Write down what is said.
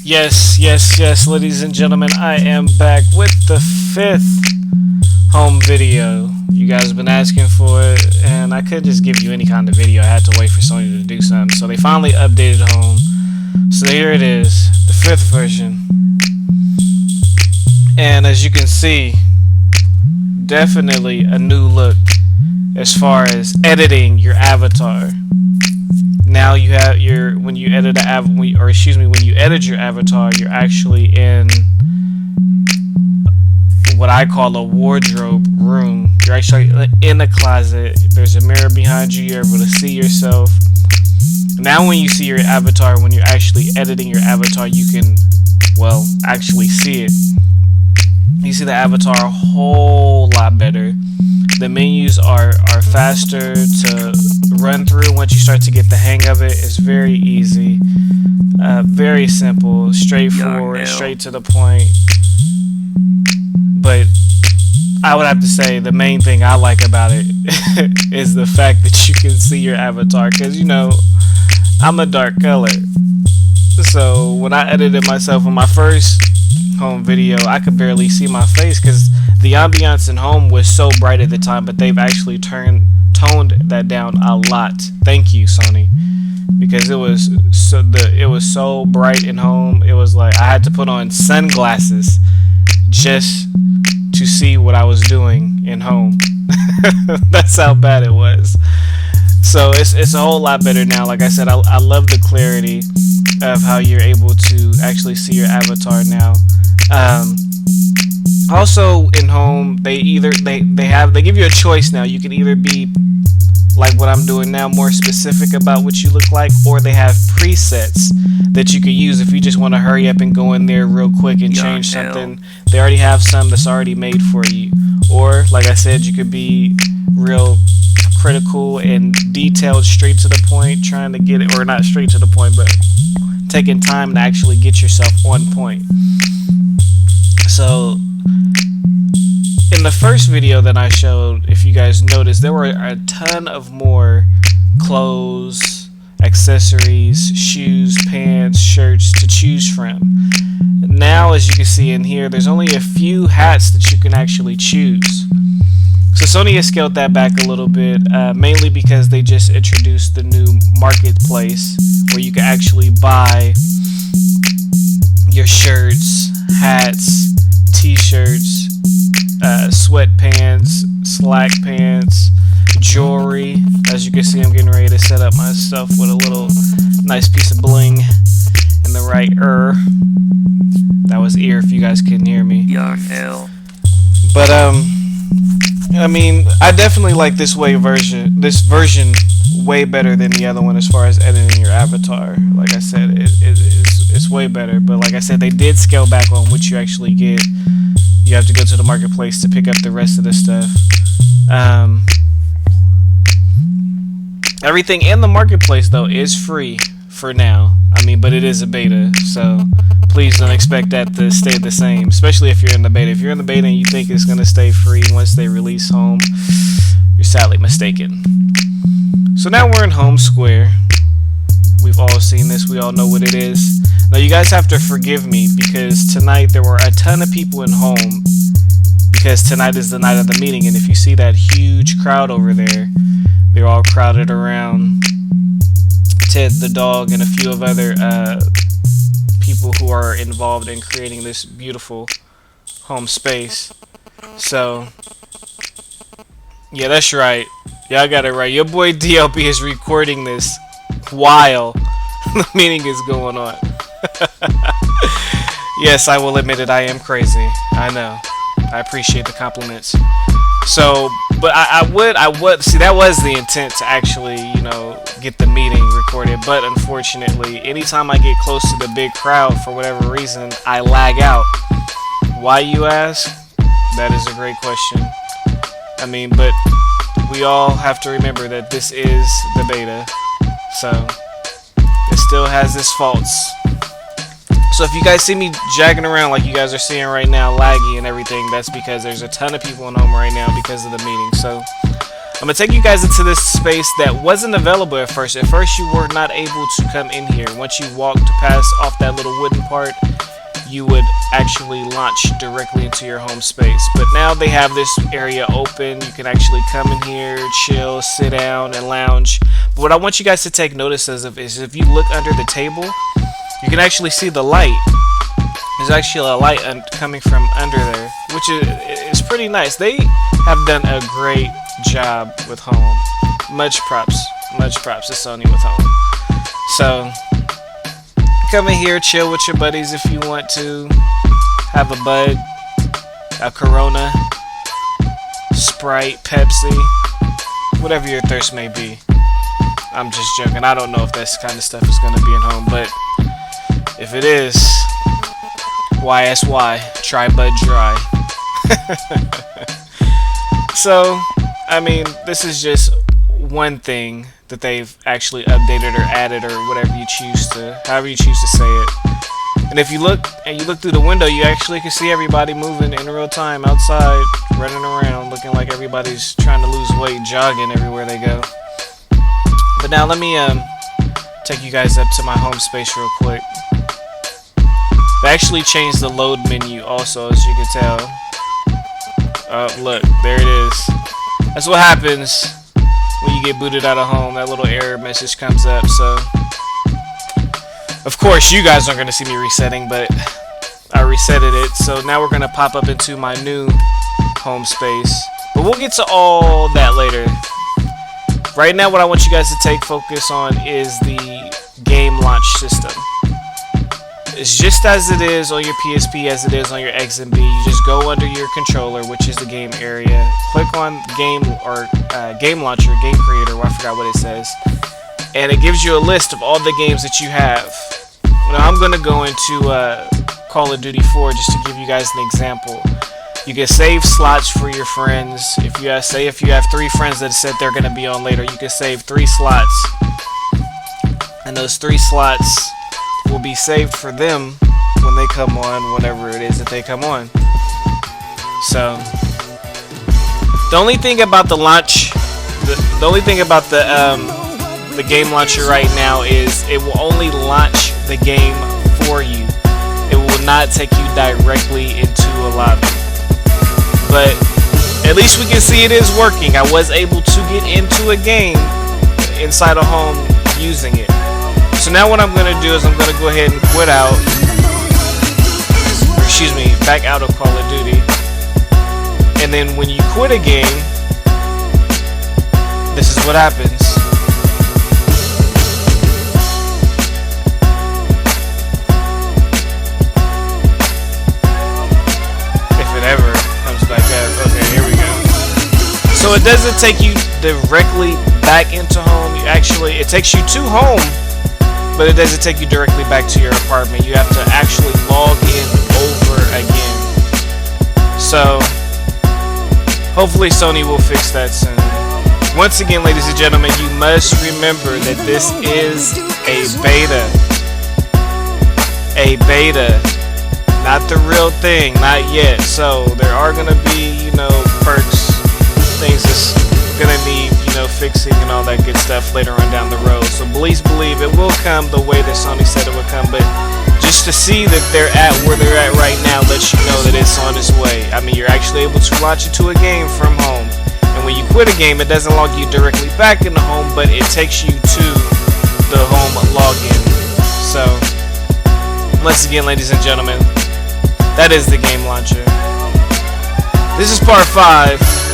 Yes, ladies and gentlemen, I am back with the 5th home video. You guys have been asking for it, and I couldn't just give you any kind of video. I had to wait for Sony to do something. So they finally updated home. So here it is, the 5th version. And as you can see, definitely a new look as far as editing your avatar. Now you have when you edit when you edit your avatar, you're actually in what I call a wardrobe room. You're actually in a closet. There's a mirror behind you. You're able to see yourself. Now when you see your avatar, when you're actually editing your avatar, you can, well, actually see it. You see the avatar a whole lot better. The menus are faster to run through once you start to get the hang of it. It's very easy, very simple, straightforward, straight to the point. But I would have to say the main thing I like about it is the fact that you can see your avatar, because you know I'm a dark color. So when I edited myself on my first home video, I could barely see my face because the ambiance in home was so bright at the time, but they've actually toned that down a lot. Thank you, Sony, because it was so bright in home. It was like I had to put on sunglasses just to see what I was doing in home. That's how bad it was. So it's a whole lot better now. Like I said, I love the clarity of how you're able to actually see your avatar now. Also in home, they give you a choice now. You can either be like what I'm doing now, more specific about what you look like, or they have presets that you could use if you just want to hurry up and go in there real quick and change something. They already have some that's already made for you. Or like I said, you could be real critical and detailed, straight to the point, trying to get it, or not straight to the point, but taking time to actually get yourself on point. So in the first video that I showed, if you guys noticed, there were a ton of more clothes, accessories, shoes, pants, shirts to choose from. Now, as you can see in here, there's only a few hats that you can actually choose. So Sony has scaled that back a little bit, mainly because they just introduced the new marketplace where you can actually buy your shirts, hats, t-shirts, sweatpants, slack pants, jewelry. As you can see, I'm getting ready to set up myself with a little nice piece of bling in the right ear. That was ear if you guys couldn't hear me. But I mean, I definitely like this version way better than the other one as far as editing your avatar. Like I said, it's way better. But like I said, they did scale back on what you actually get. You have to go to the marketplace to pick up the rest of the stuff. Everything in the marketplace though is free for now. I mean, but it is a beta, so please don't expect that to stay the same, especially if you're in the beta. If you're in the beta and you think it's going to stay free once they release home, you're sadly mistaken. So now we're in home square. We've all seen this. We all know what it is. Now you guys have to forgive me because tonight there were a ton of people in home, because tonight is the night of the meeting, and if you see that huge crowd over there, they're all crowded around Ted the dog and a few of other people who are involved in creating this beautiful home space. So yeah, that's right. Y'all got it right. Your boy DLB is recording this while the meeting is going on. Yes, I will admit it. I am crazy. I know. I appreciate the compliments. So, but I would see, that was the intent to actually, you know, get the meeting recorded. But unfortunately, anytime I get close to the big crowd, for whatever reason, I lag out. Why, you ask? That is a great question. I mean, but we all have to remember that this is the beta, so it still has its faults. So if you guys see me jagging around like you guys are seeing right now, laggy and everything, that's because there's a ton of people in home right now because of the meeting. So I'm gonna take you guys into this space that wasn't available at first. At first, you were not able to come in here. Once you walked past off that little wooden part, you would actually launch directly into your home space. But now they have this area open. You can actually come in here, chill, sit down, and lounge. But what I want you guys to take notice of is if you look under the table, you can actually see the light. There's actually a light coming from under there, which is pretty nice. They have done a great job with home. Much props to Sony with home. So come in here, chill with your buddies if you want to. Have a bud, a Corona, Sprite, Pepsi, whatever your thirst may be. I'm just joking. I don't know if this kind of stuff is going to be at home, but if it is, YSY, try Bud Dry. So, I mean, this is just one thing that they've actually updated or added, or whatever you choose to, however you choose to say it. And if you look through the window, you actually can see everybody moving in real time outside, running around, looking like everybody's trying to lose weight, jogging everywhere they go. But now let me take you guys up to my home space real quick. They actually changed the load menu also, as you can tell. Look, there it is. That's what happens when you get booted out of home. That little error message comes up. So, of course, you guys aren't going to see me resetting, but I resetted it. So now we're going to pop up into my new home space. But we'll get to all that later. Right now, what I want you guys to take focus on is the game launch system. It's just as it is on your PSP as it is on your XMB. You just go under your controller, which is the game area. Click on game or game launcher, game creator. I forgot what it says, and it gives you a list of all the games that you have. Now I'm gonna go into Call of Duty 4 just to give you guys an example. You can save slots for your friends. If you have, say, if you have 3 friends that said they're gonna be on later, you can save 3 slots, and those 3 slots will be saved for them when they come on, whenever it is that they come on. So the only thing about the launch, the only thing about the game launcher right now is it will only launch the game for you. It will not take you directly into a lobby. But at least we can see it is working. I was able to get into a game inside a home using it. So now what I'm going to do is I'm going to go ahead and quit out, or excuse me, back out of Call of Duty. And then when you quit a game, this is what happens. If it ever comes back up. Okay, here we go. So it doesn't take you directly back into home. It takes you to home, but it doesn't take you directly back to your apartment. You have to actually log in over again. So hopefully Sony will fix that soon. Once again, ladies and gentlemen, you must remember that this is a beta. A beta. Not the real thing, not yet. So there are going to be, perks, things that's going to need, fixing and all that good stuff later on down the road. So please believe it will come the way that Sony said it would come. But just to see that they're at where they're at right now lets you know that it's on its way. I mean, you're actually able to launch into a game from home. And when you quit a game, it doesn't log you directly back into home, but it takes you to the home login. So once again, ladies and gentlemen, that is the game launcher. This is part 5.